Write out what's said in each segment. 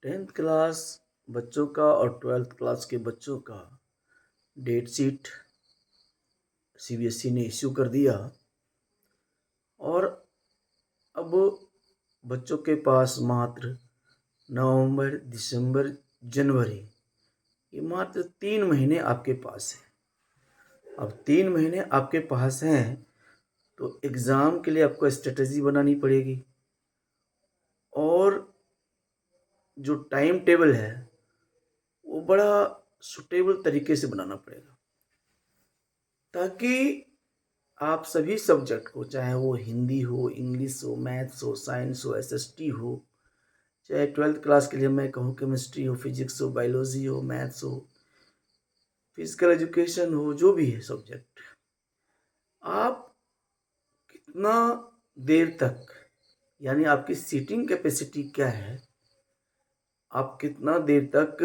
Tenth class बच्चों का और ट्वेल्थ क्लास के बच्चों का डेट शीट सीबीएसई ने इश्यू कर दिया और अब बच्चों के पास मात्र नवंबर, दिसंबर, जनवरी ये मात्र 3 महीने आपके पास है। अब 3 महीने आपके पास हैं तो एग्ज़ाम के लिए आपको स्ट्रेटजी बनानी पड़ेगी और जो टाइम टेबल है वो बड़ा सुटेबल तरीके से बनाना पड़ेगा ताकि आप सभी सब्जेक्ट को, चाहे वो हिंदी हो, इंग्लिश हो, मैथ्स हो, साइंस हो, एसएसटी हो, चाहे ट्वेल्थ क्लास के लिए मैं कहूँ केमिस्ट्री हो, फिजिक्स हो, बायोलॉजी हो, मैथ्स हो, फिजिकल एजुकेशन हो, जो भी है सब्जेक्ट, आप कितना देर तक, यानी आपकी सीटिंग कैपेसिटी क्या है, आप कितना देर तक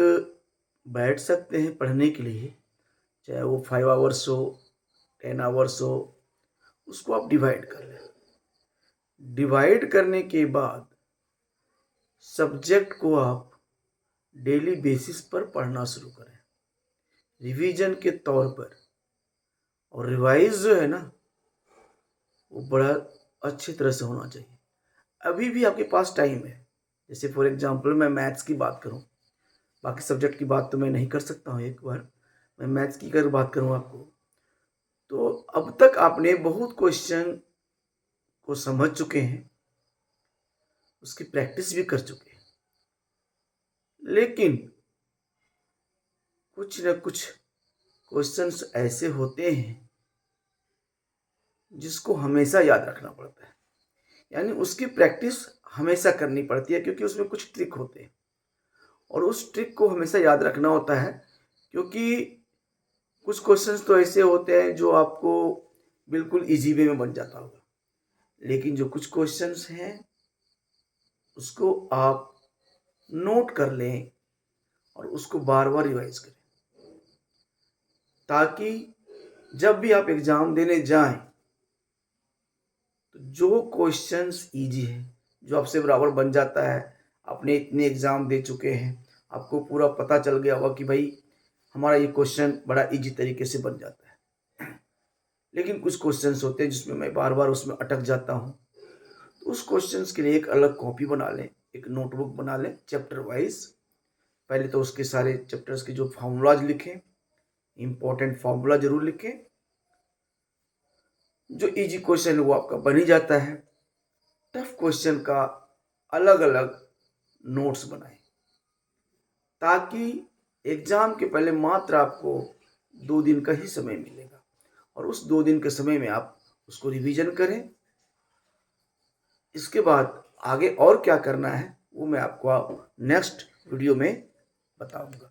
बैठ सकते हैं पढ़ने के लिए, चाहे वो 5 आवर्स हो, 10 आवर्स हो, उसको आप डिवाइड कर लें। डिवाइड करने के बाद सब्जेक्ट को आप डेली बेसिस पर पढ़ना शुरू करें रिवीजन के तौर पर। और रिवाइज जो है ना वो बड़ा अच्छी तरह से होना चाहिए। अभी भी आपके पास टाइम है। जैसे फॉर एग्जांपल मैं मैथ्स की बात करूं, बाकी सब्जेक्ट की बात तो मैं नहीं कर सकता हूं, एक बार मैं मैथ्स की अगर बात करूं आपको, तो अब तक आपने बहुत क्वेश्चन को समझ चुके हैं, उसकी प्रैक्टिस भी कर चुके हैं, लेकिन कुछ न कुछ क्वेश्चंस ऐसे होते हैं जिसको हमेशा याद रखना पड़ता है, यानी उसकी प्रैक्टिस हमेशा करनी पड़ती है, क्योंकि उसमें कुछ ट्रिक होते हैं और उस ट्रिक को हमेशा याद रखना होता है। क्योंकि कुछ क्वेश्चंस तो ऐसे होते हैं जो आपको बिल्कुल इजी वे में बन जाता होगा, लेकिन जो कुछ क्वेश्चंस हैं उसको आप नोट कर लें और उसको बार बार रिवाइज करें, ताकि जब भी आप एग्जाम देने जाएं तो जो क्वेश्चंस इजी है, जो आपसे बराबर बन जाता है, आपने इतने एग्जाम दे चुके हैं, आपको पूरा पता चल गया होगा कि भाई हमारा ये क्वेश्चन बड़ा इजी तरीके से बन जाता है। लेकिन कुछ क्वेश्चंस होते हैं जिसमें मैं बार बार उसमें अटक जाता हूँ, तो उस क्वेश्चंस के लिए एक अलग कॉपी बना लें, एक नोटबुक बना लें चैप्टर वाइज। पहले तो उसके सारे चैप्टर्स के जो फार्मूलाज लिखें, इंपॉर्टेंट फार्मूला जरूर लिखें। जो इजी क्वेश्चन है वो आपका बन ही जाता है। टफ क्वेश्चन का अलग अलग नोट्स बनाएं, ताकि एग्जाम के पहले मात्र आपको 2 दिन का ही समय मिलेगा और उस 2 दिन के समय में आप उसको रिवीजन करें। इसके बाद आगे और क्या करना है वो मैं आपको नेक्स्ट वीडियो में बताऊंगा।